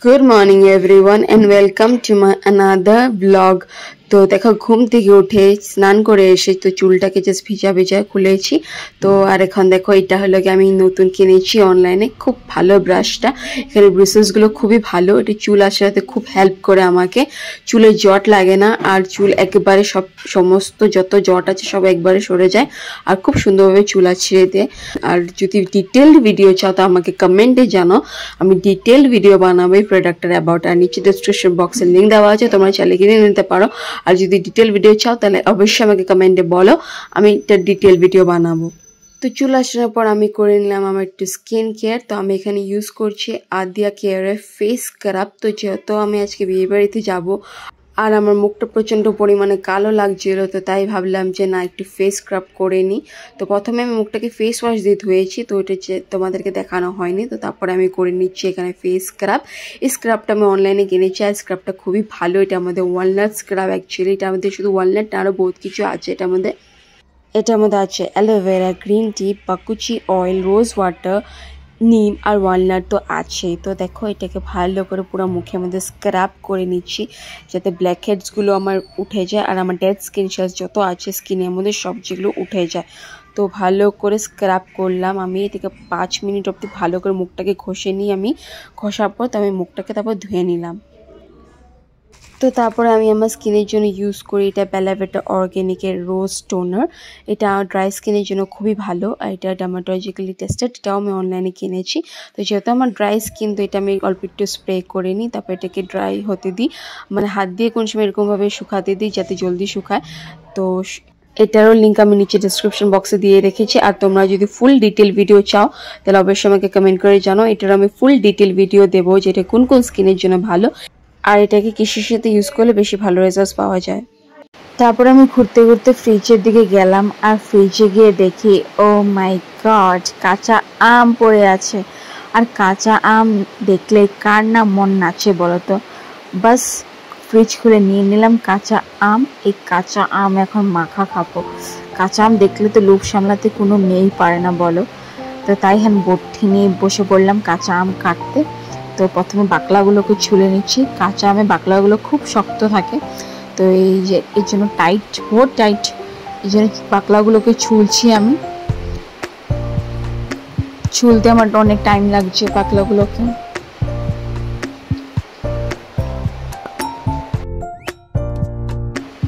Good morning everyone and welcome to my another vlog. তো দেখো ঘুম থেকে উঠে স্নান করে এসে তো চুলটাকে জাস্ট ভিজা ভিজা খুলেছি। তো আর এখন দেখো এটা হলো কি আমি নতুন কিনেছি অনলাইনে, খুব ভালো ব্রাশটা। এখানে ব্রাশেসগুলো খুবই ভালো, এটা চুল আসাতে খুব হেল্প করে আমাকে, চুলে জট লাগে না আর চুল একেবারে সমস্ত যত জট আছে সব একবারে সরে যায় আর খুব সুন্দরভাবে চুল আছড়ে দেয়। আর যদি ডিটেলড ভিডিও চাও তো আমাকে কমেন্টে জানাও, আমি ডিটেলড ভিডিও বানাবো এই প্রোডাক্টের অ্যাবাউট। আর নিচে ডেসক্রিপশন বক্সের লিঙ্ক দেওয়া আছে, তোমরা চাইলে কিনে নিতে পারো। আর যদি ডিটেল ভিডিও চাও তাহলে অবশ্যই আমাকে কমেন্টে বলো, আমি একটা ডিটেল ভিডিও বানাবো। তো চুল আসানোর পর আমি করে নিলাম আমার একটু স্কিন কেয়ার। তো আমি এখানে ইউজ করছি আদিয়া কেয়ারের ফেস স্ক্রাব। তো যেহেতু আমি আজকে বিয়ে বাড়িতে যাবো আর আমার মুখটা প্রচণ্ড পরিমাণে কালো লাগছিল, তো তাই ভাবলাম যে না একটু ফেস স্ক্রাব করে নিই। তো প্রথমে আমি মুখটাকে ফেস ওয়াশ দিয়ে ধুয়েছি, তো এটা তোমাদেরকে দেখানো হয়নি। তো তারপরে আমি করে নিচ্ছি এখানে ফেস স্ক্রাব। এই স্ক্রাবটা আমি অনলাইনে কিনেছি আর স্ক্রাবটা খুবই ভালো। এটা আমাদের ওয়ালনাট স্ক্রাব অ্যাকচুয়ালি, এটা আমাদের শুধু ওয়ালনাট না আরও বহুত কিছু আছে এটার মধ্যে আছে অ্যালোভেরা, গ্রিন টি, পাকুচি অয়েল, রোজ ওয়াটার, নিম আর ওয়ালনাট তো আছেই। তো দেখো এটাকে ভালো করে পুরো মুখের মধ্যে স্ক্রাব করে নিচ্ছি যাতে ব্ল্যাক হেডসগুলো আমার উঠে যায় আর আমার ডেড স্কিন সেলস যত আছে স্কিনের মধ্যে সব যেগুলো উঠে যায়। তো ভালো করে স্ক্রাব করলাম আমি, এটাকে 5 মিনিট অবধি ভালো করে মুখটাকে ঘষে নিই আমি। ঘষার পর তো আমি মুখটাকে তারপর ধুয়ে নিলাম। তো তারপরে আমি আমার স্কিনের জন্য ইউজ করি এটা বেলা ভিটা অর্গ্যানিকের রোজ টোনার। এটা ড্রাই স্কিনের জন্য খুবই ভালো আর এটা ডার্মাটোলজিক্যালি টেস্টেড, এটাও আমি অনলাইনে কিনেছি। তো যেহেতু আমার ড্রাই স্কিন তো এটা আমি অল্প একটু স্প্রে করে নিই, তারপর এটাকে ড্রাই হতে দিই, মানে হাত দিয়ে কোন সময় এরকমভাবে শুকাতে দিই যাতে জলদি শুকায়। তো এটারও লিঙ্ক আমি নিচে ডিসক্রিপশন বক্সে দিয়ে রেখেছি। আর তোমরা যদি ফুল ডিটেল ভিডিও চাও তাহলে অবশ্যই আমাকে কমেন্ট করে জানো, এটার আমি ফুল ডিটেল ভিডিও দেবো যেটা কোন কোন স্কিনের জন্য ভালো আর এটাকে কিসের সাথে ইউজ করলে বেশি ভালো রেজাল্ট পাওয়া যায়। তারপর আমি ঘুরতে ঘুরতে ফ্রিজের দিকে গেলাম আর ফ্রিজে গিয়ে দেখি ও মাই গড কাঁচা আম পড়ে আছে। আর কাঁচা আম দেখলে কার না মন নাচে বলো তো। বাস ফ্রিজ খুলে নিয়ে নিলাম কাঁচা আম। এই কাঁচা আম এখন মাখা খাবো। কাঁচা আম দেখলে তো লোভ সামলাতে কোনো মেয়েই পারে না বলো। তো তাই আমি বটি নিয়ে বসে পড়লাম কাঁচা আম কাটতে। তো প্রথমে বাকলাগুলোকে ছুলে নিচ্ছি, কাঁচা আমে বাকলাগুলো খুব শক্ত থাকে, তো এই যে এর জন্য টাইট, বহুত টাইট, এই জন্য বাকলাগুলোকে ছুলছি আমি। ছুলতে আমার অনেক টাইম লাগছে বাকলাগুলোকে।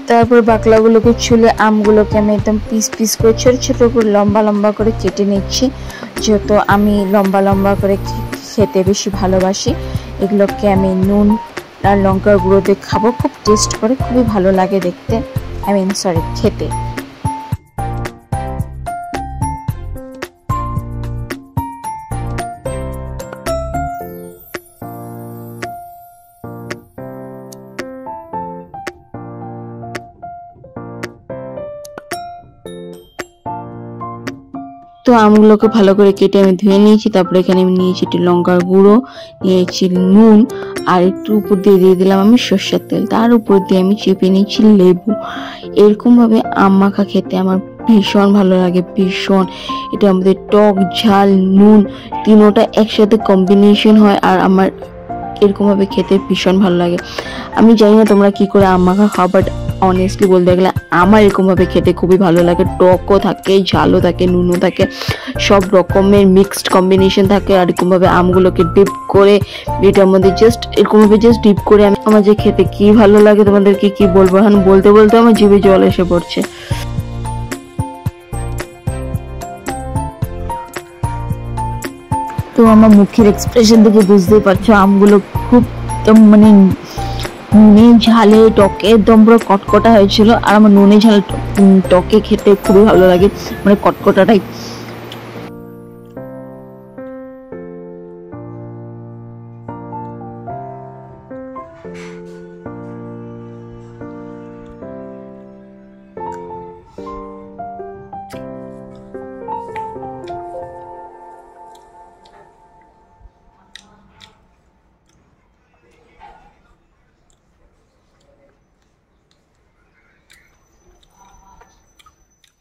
তারপর বাকলাগুলোকে ছুলে আমগুলোকে আমি একদম পিস পিস করে ছোট ছোট করে লম্বা লম্বা করে কেটে নিচ্ছি, যেহেতু আমি লম্বা লম্বা করে খেতে বেশি ভালোবাসি। এগুলোকে আমি নুন আর লঙ্কার গুঁড়ো দিয়ে খাবো, খুব টেস্ট করে, খুবই ভালো লাগে দেখতে, খেতে। তো আমগুলোকে ভালো করে কেটে আমি ধুয়ে নিয়েছি। তারপরে এখানে আমি নিয়েছি একটু লঙ্কার গুঁড়ো, নিয়েছি নুন আর একটু উপর দিয়ে দিয়ে দিলাম আমি সর্ষের তেল, তার উপর দিয়ে আমি চেপে নিয়েছি লেবু। এরকম ভাবে আম মাখা খেতে আমার ভীষণ ভালো লাগে, ভীষণ। এটা আমাদের টক ঝাল নুন তিনোটা একসাথে কম্বিনেশন হয় আর আমার এরকম ভাবে খেতে ভীষণ ভালো লাগে। আমি জানি না তোমরা কি করে আম মাখা খাও, বাট অনেস্টলি বলতে গেলে আমার এরকম ভাবে খেতে খুবই ভালো লাগে। টকও থাকে, ঝালও থাকে, নুনও থাকে, সব রকমের মিক্সড কম্বিনেশন থাকে। আর এরকম ভাবে আমগুলোকে ডিপ করে এটার মধ্যে জাস্ট এরকম ভাবে জাস্ট ডিপ করে আমার যে খেতে কি ভালো লাগে তোমাদেরকে কি বলবো, এখন বলতে বলতে আমার জিভে জল এসে পড়ছে। তো আমার মুখের এক্সপ্রেশন থেকে বুঝতেই পারছো আমগুলো খুব মানে নুনে ঝালে টকে একদম পুরো কটকটা হয়েছিল। আর আমার নুনে ঝাল টকে খেতে খুবই ভালো লাগে, মানে কটকটাটাই।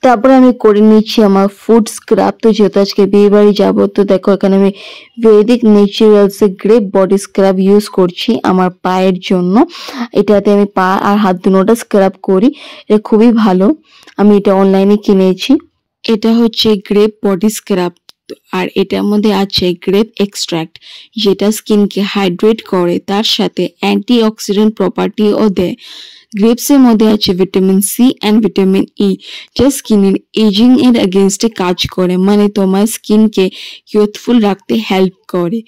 তারপরে আমি করে নিচ্ছি আমার ফুড স্ক্রাব। তো যেহেতু আজকে বিয়ে বাড়ি যাবো, তো দেখো এখানে আমি ভেদিক ন্যাচারালস এর গ্রেপ বডি স্ক্রাব ইউজ করছি আমার পায়ের জন্য। এটাতে আমি পা আর হাত দুটোটা স্ক্রাব করি, এটা খুবই ভালো। আমি এটা অনলাইনে কিনেছি। এটা হচ্ছে গ্রেপ বডি স্ক্রাব, আর এটার মধ্যে আছে গ্রেপ এক্সট্রাক্ট, যেটা স্কিনকে হাইড্রেট করে, তার সাথে অ্যান্টিঅক্সিডেন্ট প্রপার্টিও দেয়। গ্রেপসের মধ্যে আছে vitamin C and vitamin E, যা স্কিনের এজিং এর এগেনস্টে কাজ করে, মানে তোমার স্কিনকে ইয়ুথফুল রাখতে হেল্প করে।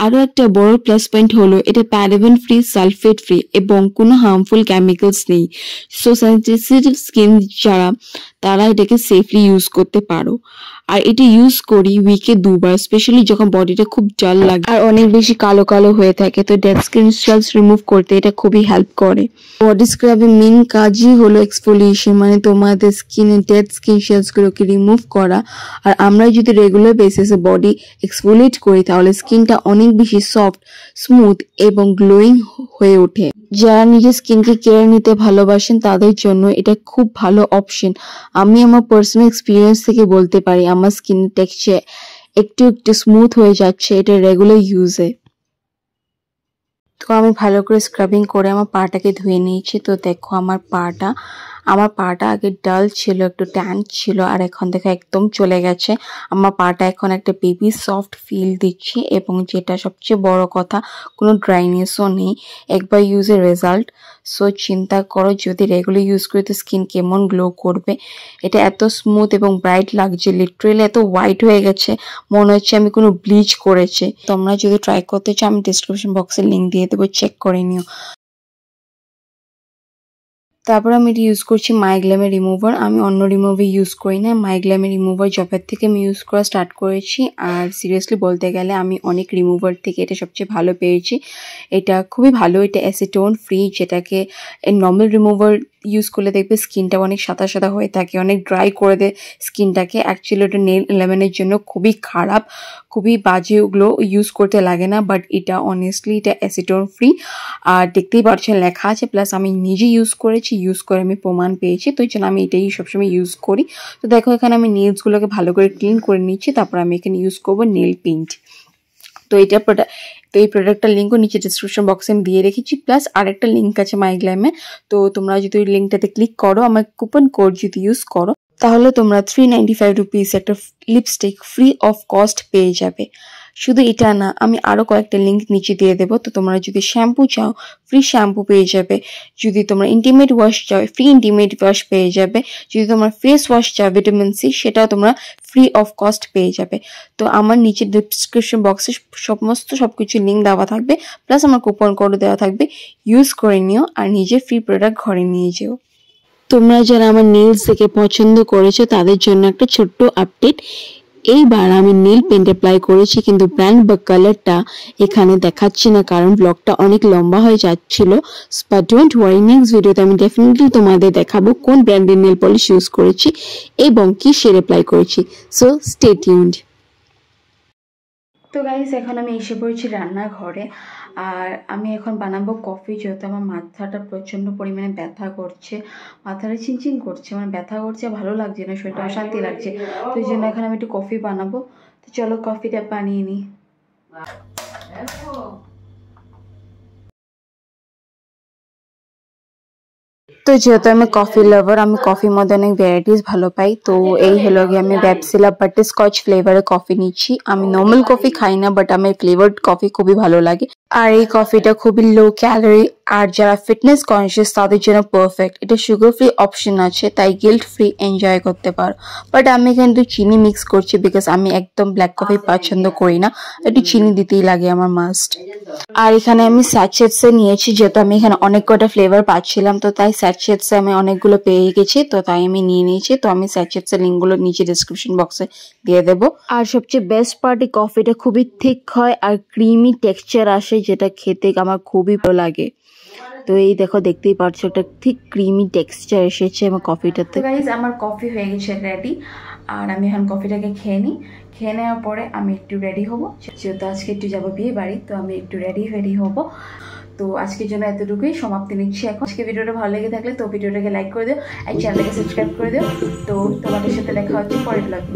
আরো একটা বড় প্লাস পয়েন্ট হলো এটা প্যারাবেন ফ্রি, সালফেট ফ্রি এবং কোনো হার্মফুল কেমিক্যালস নেই। সো সেনসিটিভ স্কিন যারা, তারা এটাকে সেফলি ইউজ করতে পারো। আর এটা ইউজ করি উইকে 2 বার, স্পেশালি যখন বডিটা খুব ডাল লাগে আর অনেক বেশি কালো কালো হয়ে থাকে, তো ডেড স্কিন সেলস রিমুভ করতে এটা খুবই হেল্প করে। বডি স্ক্রাবের মেন কাজই হলো এক্সফোলিয়েশন, মানে তোমাদের স্কিনের ডেড স্কিন সেলস গুলোকে রিমুভ করা। আর আমরা যদি রেগুলার বেসিসে বডি এক্সফোলিয়েট করি, তাহলে স্কিনটা অনেক বেশি সফট, স্মুথ এবং গ্লোয়িং হয়ে ওঠে। যারা নিজের স্কিনকে কেয়ার নিতে ভালোবাসেন, তাদের জন্য এটা খুব ভালো অপশন। আমি আমার পার্সোনাল এক্সপিরিয়েন্স থেকে বলতে পারি, আমার স্কিন টেক্সচার একটু একটু স্মুথ হয়ে যাচ্ছে এটা রেগুলার ইউজে। তো আমি ভালো করে স্ক্রাবিং করে আমার পাটাকে ধুয়ে নিয়েছি। তো দেখো আমার পাটা আগে ডাল ছিল, একটু ট্যান ছিল, আর এখন দেখো একদম চলে গেছে। আমার পাটা এখন একটা বেবি সফট ফিল দিচ্ছি, এবং যেটা সবচেয়ে বড় কথা, কোনো ড্রাইনেসও নেই। একবার ইউজের রেজাল্ট। সো চিন্তা করো যদি রেগুলার ইউজ করি তো স্কিন কেমন গ্লো করবে। এটা এত স্মুথ এবং ব্রাইট লাগছে, লিটারেলি এত হোয়াইট হয়ে গেছে, মনে হচ্ছে আমি কোনো ব্লিচ করেছি। তোমরা যদি ট্রাই করতে চাও, আমি ডিসক্রিপশন বক্সে লিঙ্ক দিয়ে দেবো, চেক করে নিও। তারপর আমি এটা ইউজ করছি মাইগ্ল্যামের রিমুভার। আমি অন্য রিমুভার ইউজ করি না, মাইগ্ল্যামের রিমুভার জবের থেকে আমি ইউজ করা স্টার্ট করেছি। আর সিরিয়াসলি বলতে গেলে আমি অনেক রিমুভার থেকে এটা সবচেয়ে ভালো পেয়েছি। এটা খুবই ভালো, এটা অ্যাসিটোন ফ্রি, যেটাকে নর্মাল রিমুভার ইউজ করলে দেখবে স্কিনটা অনেক সাদা সাদা হয়ে থাকে, অনেক ড্রাই করে দেয় স্কিনটাকে। অ্যাকচুয়ালি ওটা নেল এলিমেন্টের জন্য খুবই খারাপ, খুবই বাজে, ওগুলো ইউজ করতে লাগে না। বাট এটা অনেস্টলি এটা অ্যাসিটোন ফ্রি, আর দেখতেই পাচ্ছেন লেখা আছে। প্লাস আমি নিজে ইউজ করেছি, ইউজ করে আমি প্রমাণ পেয়েছি, তো এই জন্য আমি এটাই সবসময় ইউজ করি। তো দেখো এখানে আমি নেলসগুলোকে ভালো করে ক্লিন করে নিচ্ছি, তারপর আমি এখানে ইউজ করবো নেল পেইন্ট। তো এই প্রোডাক্টটার লিঙ্কও নিচে ডিসক্রিপশন বক্সে আমি দিয়ে রেখেছি, প্লাস আরেকটা লিঙ্ক আছে মাইগ্ল্যামে। তো তোমরা যদি ওই লিঙ্কটাতে ক্লিক করো, আমার কুপন কোড যদি ইউজ করো, তাহলে তোমরা 395 রুপিস একটা লিপস্টিক ফ্রি অফ কস্ট পেয়ে যাবে। শুধু এটা না, আমি আরো কয়েকটা লিঙ্ক নিচে দিয়ে দেবো। তো তোমরা যদি শ্যাম্পু চাও, ফ্রি শ্যাম্পু পেয়ে যাবে। যদি তোমরা ইন্টিমেট ওয়াশ চাও, ফ্রি ইন্টিমেট ওয়াশ পেয়ে যাবে। যদি তোমরা ফেস ওয়াশ চাও ভিটামিন সি, সেটাও তোমরা ফ্রি অফ কস্ট পেয়ে যাবে। তো আমার নিচে ডিসক্রিপশন বক্সে সবকিছু লিঙ্ক দেওয়া থাকবে, প্লাস আমার কুপন কোড দেওয়া থাকবে। ইউজ করে নিও আর নিজের ফ্রি প্রোডাক্ট ঘরে নিয়ে যেও। তোমরা যারা আমার নেলস দেখে পছন্দ করেছো, তাদের জন্য একটা ছোট্ট আপডেট। এইবার আমি নীল পেন্ট অ্যাপ্লাই করেছি, কিন্তু ব্র্যান্ড বা কালারটা এখানে দেখাচ্ছি না, কারণ ব্লগটা অনেক লম্বা হয়ে যাচ্ছিল। বাট ডোন্ট ওয়ারি, নেক্সট ভিডিওতে আমি ডেফিনেটলি তোমাদের দেখাবো কোন ব্র্যান্ডের নেল পলিশ ইউজ করেছি এবং কি শেড অ্যাপ্লাই করেছি। So stay tuned. তো গাইস, এখন আমি এসে পড়েছি রান্নাঘরে, আর আমি এখন বানাবো কফি। যেহেতু আমার মাথাটা প্রচণ্ড পরিমাণে ব্যথা করছে, মাথাটা চিনচিন করছে, মানে ব্যথা করছে, ভালো লাগছে না, শরীরটা অশান্তি লাগছে। তো এই জন্য এখন আমি একটু কফি বানাবো। তো চলো কফিটা বানিয়ে নিই। তো যেহেতু আমি কফি লাভার, আমি কফির মধ্যে অনেক ভ্যারাইটিস ভালো পাই। তো এই হলো গিয়ে আমি ব্যাপসিলা বাটারস্কচ ফ্লেভারের কফি নিচ্ছি। আমি নর্মাল কফি খাই না, বাট আমার ফ্লেভার্ড কফি খুবই ভালো লাগে। আর এই কফিটা খুবই লো ক্যালোরি, আর যারা ফিটনেস কনসিয়াস তাদের জন্য পারফেক্ট। এটা সুগার ফ্রি অপশন আছে, তাই গিল্ট ফ্রি এনজয় করতে পারো। বাট আমি কিন্তু চিনি মিক্স করছি, বিকজ আমি একদম ব্ল্যাক কফি পছন্দ করি না, একটু চিনি দিতেই লাগে আমার মাস্ট। আর এখানে আমি স্যাচেটসে নিয়েছি, যেহেতু আমি এখানে অনেক কটা ফ্লেভার পাচ্ছিলাম, তো তাই স্যাচেটসে আমি অনেকগুলো পেয়ে গেছি, তো তাই আমি নিয়ে নিয়েছি। তো আমি স্যাচেটসের লিঙ্কগুলো নিচে ডিসক্রিপশন বক্সে দিয়ে দেবো। আর সবচেয়ে বেস্ট পার্ট, এই কফিটা খুবই থিক হয় আর ক্রিমি টেক্সচার আসে, যেটা খেতে আমার খুবই ভালো লাগে। তো এই দেখো, দেখতেই পাচ্ছ একটা ঠিক ক্রিমি টেক্সচার এসেছে আমার কফিটাতে। গাইস, আমার কফি হয়ে গেছে রেডি, আর আমি এখন কফিটাকে খেয়ে নিই। খেয়ে নেওয়ার পরে আমি একটু রেডি হবো, যেহেতু আজকে একটু যাবো বিয়ে বাড়ি, তো আমি একটু রেডি হবো। তো আজকের জন্য এতটুকুই সমাপ্তি নিচ্ছি এখন। আজকে ভিডিওটা ভালো লেগে থাকলে তো ভিডিওটাকে লাইক করে দিও আর চ্যানেলটাকে সাবস্ক্রাইব করে দিও। তো তোমাদের সাথে দেখা হচ্ছে পরের ব্লগে।